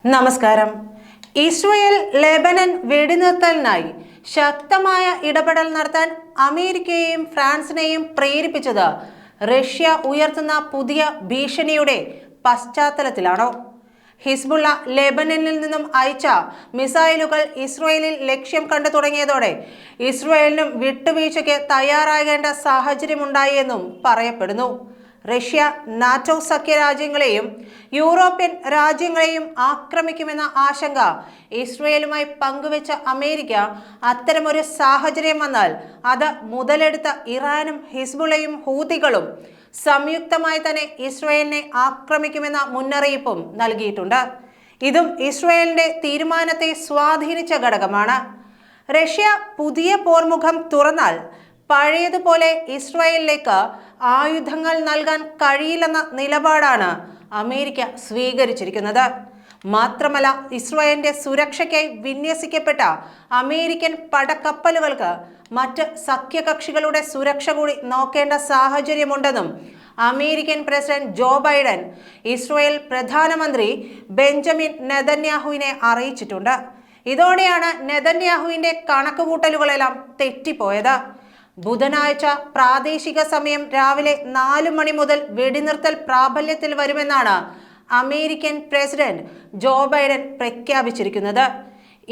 നമസ്കാരം. Israel Lebanon വെടിനിർത്തലിനായി ശക്തമായ ഇടപെടൽ നടത്താൻ അമേരിക്കയെയും ഫ്രാൻസിനെയും പ്രേരിപ്പിച്ചത് റഷ്യ ഉയർത്തുന്ന പുതിയ ഭീഷണിയുടെ പശ്ചാത്തലത്തിലാണോ? ഹിസ്ബുള്ള ലെബനനിൽ നിന്നും അയച്ച മിസൈലുകൾ ഇസ്രായേലിൽ ലക്ഷ്യം കണ്ടു തുടങ്ങിയതോടെ ഇസ്രായേലിനും വിട്ടുവീഴ്ചയ്ക്ക് തയ്യാറാകേണ്ട സാഹചര്യമുണ്ടായി എന്നും പറയപ്പെടുന്നു. റഷ്യ നാറ്റോ സഖ്യരാജ്യങ്ങളെയും യൂറോപ്യൻ രാജ്യങ്ങളെയും ആക്രമിക്കുമെന്ന ആശങ്ക ഇസ്രായേലുമായി പങ്കുവെച്ച അമേരിക്ക അത്തരമൊരു സാഹചര്യം വന്നാൽ അത് മുതലെടുത്ത ഇറാനും ഹിസ്ബുള്ളയും ഹൂതികളും സംയുക്തമായി തന്നെ ഇസ്രായേലിനെ ആക്രമിക്കുമെന്ന മുന്നറിയിപ്പും നൽകിയിട്ടുണ്ട്. ഇതും ഇസ്രായേലിന്റെ തീരുമാനത്തെ സ്വാധീനിച്ച ഘടകമാണ്. റഷ്യ പുതിയ പോർമുഖം തുറന്നാൽ പഴയതുപോലെ ഇസ്രായേലിലേക്ക് ആയുധങ്ങൾ നൽകാൻ കഴിയില്ലെന്ന നിലപാടാണ് അമേരിക്ക സ്വീകരിച്ചിരിക്കുന്നത്. മാത്രമല്ല, ഇസ്രായേലിന്റെ സുരക്ഷയ്ക്കായി വിന്യസിക്കപ്പെട്ട അമേരിക്കൻ പടക്കപ്പലുകൾക്ക് മറ്റ് സഖ്യകക്ഷികളുടെ സുരക്ഷ കൂടി നോക്കേണ്ട സാഹചര്യമുണ്ടെന്നും American president Joe Biden Israel പ്രധാനമന്ത്രി ബെഞ്ചമിൻ നെതന്യാഹുവിനെ അറിയിച്ചിട്ടുണ്ട്. ഇതോടെയാണ് നെതന്യാഹുവിന്റെ കണക്കുകൂട്ടലുകളെല്ലാം തെറ്റിപ്പോയത്. ബുധനാഴ്ച പ്രാദേശിക സമയം രാവിലെ 4 മണി മുതൽ വെടിനിർത്തൽ പ്രാബല്യത്തിൽ വരുമെന്നാണ് അമേരിക്കൻ പ്രസിഡന്റ് ജോ ബൈഡൻ പ്രഖ്യാപിച്ചിരിക്കുന്നത്.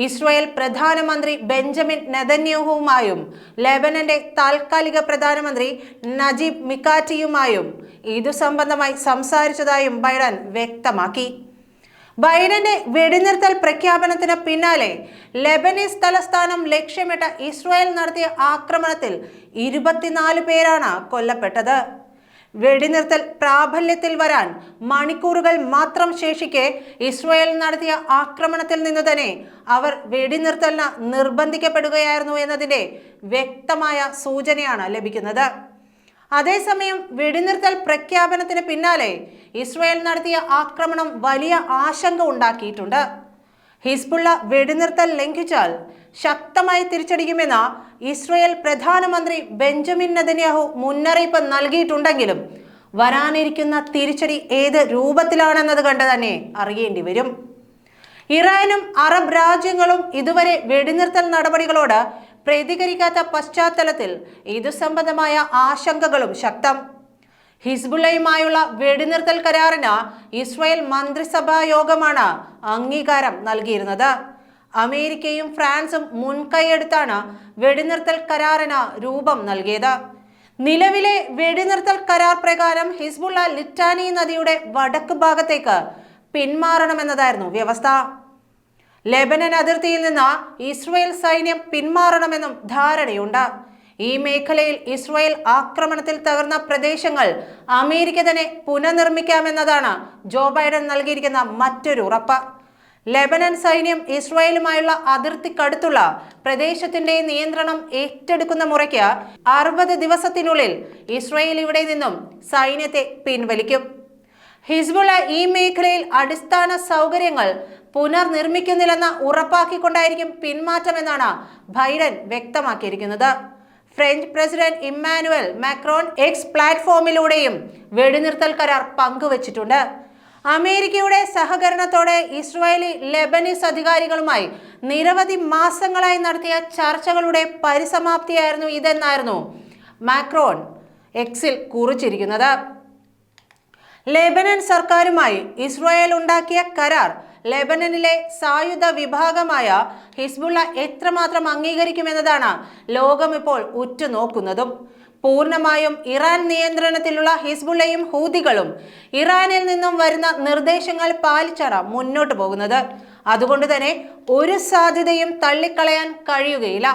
ഇസ്രായേൽ പ്രധാനമന്ത്രി ബെഞ്ചമിൻ നെതന്യാഹുവുമായും ലെബനന്റെ താൽക്കാലിക പ്രധാനമന്ത്രി നജീബ് മിക്കാറ്റിയുമായും ഇതു സംബന്ധമായി സംസാരിച്ചതായും ബൈഡൻ വ്യക്തമാക്കി. ബൈഡന്റെ വെടിനിർത്തൽ പ്രഖ്യാപനത്തിന് പിന്നാലെ ലെബനീസ് തലസ്ഥാനം ലക്ഷ്യമിട്ട് ഇസ്രായേൽ നടത്തിയ ആക്രമണത്തിൽ 24 പേരാണ് കൊല്ലപ്പെട്ടത്. വെടിനിർത്തൽ പ്രാബല്യത്തിൽ വരാൻ മണിക്കൂറുകൾ മാത്രം ശേഷിക്കെ ഇസ്രായേൽ നടത്തിയ ആക്രമണത്തിൽ നിന്നു തന്നെ അവർ വെടിനിർത്തലിന് നിർബന്ധിക്കപ്പെടുകയായിരുന്നു എന്നതിന്റെ വ്യക്തമായ സൂചനയാണ് ലഭിക്കുന്നത്. അതേസമയം വെടിനിർത്തൽ പ്രഖ്യാപനത്തിന് പിന്നാലെ ഇസ്രായേൽ നടത്തിയ ആക്രമണം വലിയ ആശങ്ക ഉണ്ടാക്കിയിട്ടുണ്ട്. ഹിസ്ബുള്ള വെടിനിർത്തൽ ലംഘിച്ചാൽ ശക്തമായി തിരിച്ചടിക്കുമെന്ന് ഇസ്രായേൽ പ്രധാനമന്ത്രി ബെഞ്ചമിൻ നെതന്യാഹു മുന്നറിയിപ്പ് നൽകിയിട്ടുണ്ടെങ്കിലും വരാനിരിക്കുന്ന തിരിച്ചടി ഏത് രൂപത്തിലാണെന്നത് കണ്ട് തന്നെ അറിയേണ്ടി വരും. ഇറാനും അറബ് രാജ്യങ്ങളും ഇതുവരെ വെടിനിർത്തൽ നടപടികളോട് പ്രതികരിക്കാത്ത പശ്ചാത്തലത്തിൽ ഇതു സംബന്ധമായ ആശങ്കകളും ശക്തം. ഹിസ്ബുള്ളയുമായുള്ള വെടിനിർത്തൽ കരാറിന് ഇസ്രായേൽ മന്ത്രിസഭാ യോഗമാണ് അംഗീകാരം നൽകിയിരുന്നത്. അമേരിക്കയും ഫ്രാൻസും മുൻകൈയെടുത്താണ് വെടിനിർത്തൽ കരാറിന് രൂപം നൽകിയത്. നിലവിലെ വെടിനിർത്തൽ കരാർ പ്രകാരം ഹിസ്ബുള്ള ലിറ്റാനി നദിയുടെ വടക്ക് ഭാഗത്തേക്ക് പിന്മാറണമെന്നതായിരുന്നു വ്യവസ്ഥ. ലെബനൻ അതിർത്തിയിൽ നിന്ന് ഇസ്രായേൽ സൈന്യം പിന്മാറണമെന്നും ധാരണയുണ്ട്. ഈ മേഖലയിൽ ഇസ്രായേൽ ആക്രമണത്തിൽ തകർന്ന പ്രദേശങ്ങൾ അമേരിക്ക തന്നെ പുനർനിർമ്മിക്കാമെന്നതാണ് ജോ ബൈഡൻ നൽകിയിരിക്കുന്ന മറ്റൊരു ഉറപ്പ്. ലെബനൻ സൈന്യം ഇസ്രായേലുമായുള്ള അതിർത്തിക്കടുത്തുള്ള പ്രദേശത്തിന്റെ നിയന്ത്രണം ഏറ്റെടുക്കുന്ന മുറയ്ക്ക് 60 ദിവസത്തിനുള്ളിൽ ഇസ്രായേൽ ഇവിടെ നിന്നും സൈന്യത്തെ പിൻവലിക്കും. ഹിസ്ബുള്ള ഈ മേഖലയിൽ അടിസ്ഥാന സൗകര്യങ്ങൾ പുനർനിർമ്മിക്കുന്നില്ലെന്ന് ഉറപ്പാക്കിക്കൊണ്ടായിരിക്കും പിന്മാറ്റമെന്നാണ് ബൈഡൻ വ്യക്തമാക്കിയിരിക്കുന്നത്. French president Emmanuel Macron X പ്ലാറ്റ്ഫോമിലൂടെയും വെടിനിർത്തൽ കരാർ പങ്കുവച്ചിട്ടുണ്ട്. അമേരിക്കയുടെ സഹകരണത്തോടെ ഇസ്രായേലി ലെബനീസ് അധികാരികളുമായി നിരവധി മാസങ്ങളായി നടത്തിയ ചർച്ചകളുടെ പരിസമാപ്തിയായിരുന്നു ഇതെന്നായിരുന്നു മാക്രോൺ എക്സിൽ കുറിച്ചിരിക്കുന്നത്. ലെബനൻ സർക്കാരുമായി ഇസ്രായേൽ ഉണ്ടാക്കിയ കരാർ ലെബനനിലെ സായുധ വിഭാഗമായ ഹിസ്ബുള്ള എത്രമാത്രം അംഗീകരിക്കുമെന്നതാണ് ലോകം ഇപ്പോൾ ഉറ്റുനോക്കുന്നതും. പൂർണ്ണമായും ഇറാൻ നിയന്ത്രണത്തിലുള്ള ഹിസ്ബുള്ളയും ഹൂതികളും ഇറാനിൽ നിന്നും വരുന്ന നിർദ്ദേശങ്ങൾ പാലിച്ചാണ് മുന്നോട്ട് പോകുന്നത്. അതുകൊണ്ട് തന്നെ ഒരു സാധ്യതയും തള്ളിക്കളയാൻ കഴിയുകയില്ല.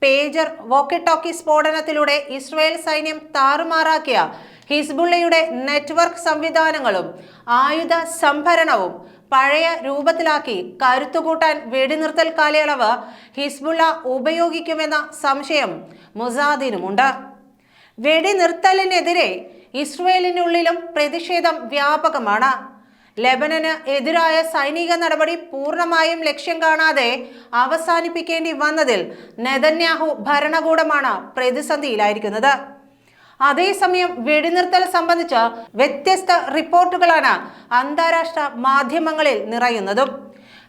പേജർ വോക്കി ടോക്കി സ്ഫോടനത്തിലൂടെ ഇസ്രായേൽ സൈന്യം താറുമാറാക്കിയ ഹിസ്ബുള്ളയുടെ നെറ്റ്വർക്ക് സംവിധാനങ്ങളും ആയുധ സംഭരണവും പഴയ രൂപത്തിലാക്കി കരുത്തുകൂട്ടാൻ വെടിനിർത്തൽ കാലയളവ് ഹിസ്ബുള്ള ഉപയോഗിക്കുമെന്ന സംശയം മുസാദിനുമുണ്ട്. വെടിനിർത്തലിനെതിരെ ഇസ്രായേലിനുള്ളിലും പ്രതിഷേധം വ്യാപകമാണ്. ലെബനന് എതിരായ സൈനിക നടപടി പൂർണ്ണമായും ലക്ഷ്യം കാണാതെ അവസാനിപ്പിക്കേണ്ടി വന്നതിൽ നെതന്യാഹു ഭരണകൂടമാണ് പ്രതിസന്ധിയിലായിരിക്കുന്നത്. അതേസമയം വെടിനിർത്തൽ സംബന്ധിച്ച വ്യത്യസ്ത റിപ്പോർട്ടുകളാണ് അന്താരാഷ്ട്ര മാധ്യമങ്ങളിൽ നിറയുന്നതും.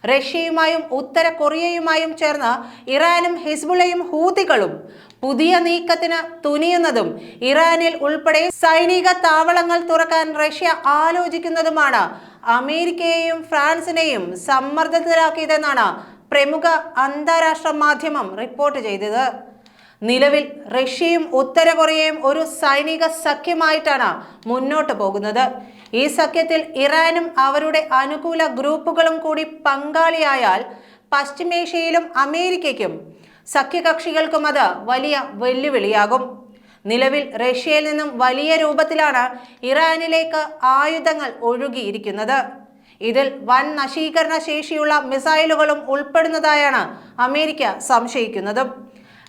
റഷ്യയുമായും ഉത്തര കൊറിയയുമായും ചേർന്ന് ഇറാനും ഹിസ്ബുള്ളയും ഹൂതികളും പുതിയ നീക്കത്തിന് തുനിയുന്നതും ഇറാനിൽ ഉൾപ്പെടെ സൈനിക താവളങ്ങൾ തുറക്കാൻ റഷ്യ ആലോചിക്കുന്നതുമാണ് അമേരിക്കയെയും ഫ്രാൻസിനെയും സമ്മർദ്ദത്തിലാക്കിയതെന്നാണ് പ്രമുഖ അന്താരാഷ്ട്ര മാധ്യമം റിപ്പോർട്ട് ചെയ്തത്. നിലവിൽ റഷ്യയും ഉത്തര കൊറിയയും ഒരു സൈനിക സഖ്യമായിട്ടാണ് മുന്നോട്ട് പോകുന്നത്. ഈ സഖ്യത്തിൽ ഇറാനും അവരുടെ അനുകൂല ഗ്രൂപ്പുകളും കൂടി പങ്കാളിയായാൽ പശ്ചിമേഷ്യയിലും അമേരിക്കയ്ക്കും സഖ്യകക്ഷികൾക്കും അത് വലിയ വെല്ലുവിളിയാകും. നിലവിൽ റഷ്യയിൽ നിന്നും വലിയ രൂപത്തിലാണ് ഇറാനിലേക്ക് ആയുധങ്ങൾ ഒഴുകിയിരിക്കുന്നത്. ഇതിൽ വൻ നശീകരണ ശേഷിയുള്ള മിസൈലുകളും ഉൾപ്പെടുന്നതായാണ് അമേരിക്ക സംശയിക്കുന്നതും.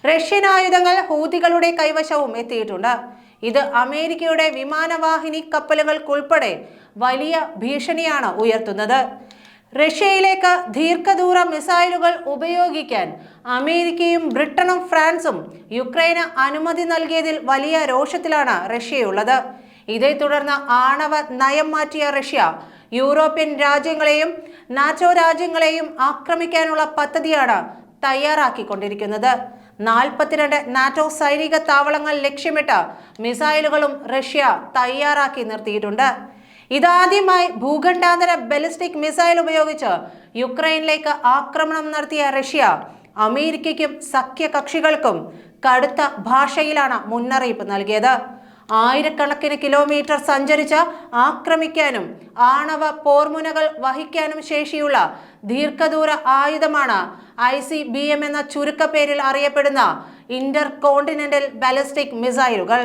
റഷ്യൻ ആയുധങ്ങൾ ഹൂതികളുടെ കൈവശവും എത്തിയിട്ടുണ്ട്. ഇത് അമേരിക്കയുടെ വിമാനവാഹിനി കപ്പലുകൾക്കുൾപ്പെടെ വലിയ ഭീഷണിയാണ് ഉയർത്തുന്നത്. റഷ്യയിലേക്ക് ദീർഘദൂര മിസൈലുകൾ ഉപയോഗിക്കാൻ അമേരിക്കയും ബ്രിട്ടനും ഫ്രാൻസും യുക്രൈന് അനുമതി നൽകിയതിൽ വലിയ രോഷത്തിലാണ് റഷ്യയുള്ളത്. ഇതേ തുടർന്ന് ആണവ നയം മാറ്റിയ റഷ്യ യൂറോപ്യൻ രാജ്യങ്ങളെയും നാറ്റോ രാജ്യങ്ങളെയും ആക്രമിക്കാനുള്ള പദ്ധതിയാണ് തയ്യാറാക്കിക്കൊണ്ടിരിക്കുന്നത്. 42 നാറ്റോ സൈനിക താവളങ്ങൾ ലക്ഷ്യമിട്ട് മിസൈലുകളും റഷ്യ തയ്യാറാക്കി നിർത്തിയിട്ടുണ്ട്. ഇതാദ്യമായി ഭൂഖണ്ഡാന്തര ബാലിസ്റ്റിക് മിസൈൽ ഉപയോഗിച്ച് യുക്രൈനിലേക്ക് ആക്രമണം നടത്തിയ റഷ്യ അമേരിക്കയ്ക്കും സഖ്യകക്ഷികൾക്കും കടുത്ത ഭാഷയിലാണ് മുന്നറിയിപ്പ് നൽകിയത്. ആയിരക്കണക്കിന് കിലോമീറ്റർ സഞ്ചരിച്ച് ആക്രമിക്കാനും ആണവ പോർമുനകൾ വഹിക്കാനും ശേഷിയുള്ള ദീർഘദൂര ആയുധമാണ് ICBM എന്ന ചുരുക്കപ്പേരിൽ അറിയപ്പെടുന്ന ഇന്റർ കോണ്ടിനെന്റൽ ബാലിസ്റ്റിക് മിസൈലുകൾ.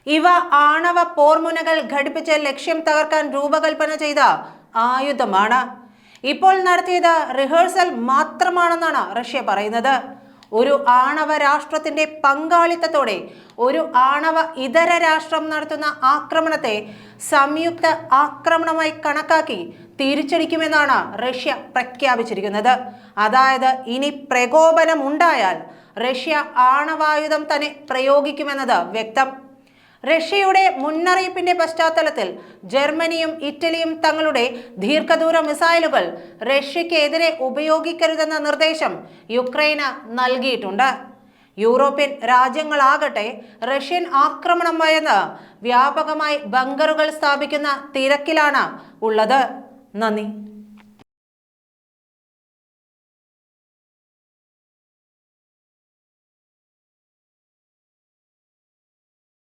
ഇവ ആണവ പോർമുനകൾ ഘടിപ്പിച്ച് ലക്ഷ്യം തകർക്കാൻ രൂപകൽപ്പന ചെയ്ത ആയുധമാണ്. ഇപ്പോൾ നടത്തിയത് റിഹേഴ്സൽ മാത്രമാണെന്നാണ് റഷ്യ പറയുന്നത്. ഒരു ആണവ രാഷ്ട്രത്തിന്റെ പങ്കാളിത്തത്തോടെ ഒരു ആണവ ഇതര രാഷ്ട്രം നടത്തുന്ന ആക്രമണത്തെ സംയുക്ത ആക്രമണമായി കണക്കാക്കി തിരിച്ചടിക്കുമെന്നാണ് റഷ്യ പ്രഖ്യാപിച്ചിരിക്കുന്നത്. അതായത് ഇനി പ്രകോപനമുണ്ടായാൽ റഷ്യ ആണവായുധം തന്നെ പ്രയോഗിക്കുമെന്നത് വ്യക്തം. റഷ്യയുടെ മുന്നറിയിപ്പിന്റെ പശ്ചാത്തലത്തിൽ ജർമ്മനിയും ഇറ്റലിയും തങ്ങളുടെ ദീർഘദൂര മിസൈലുകൾ റഷ്യക്കെതിരെ ഉപയോഗിക്കരുതെന്ന നിർദ്ദേശം യുക്രൈന് നൽകിയിട്ടുണ്ട്. യൂറോപ്യൻ രാജ്യങ്ങളാകട്ടെ റഷ്യൻ ആക്രമണം ഭയന്ന് വ്യാപകമായി ബങ്കറുകൾ സ്ഥാപിക്കുന്ന തിരക്കിലാണ് ഉള്ളത്. നന്ദി.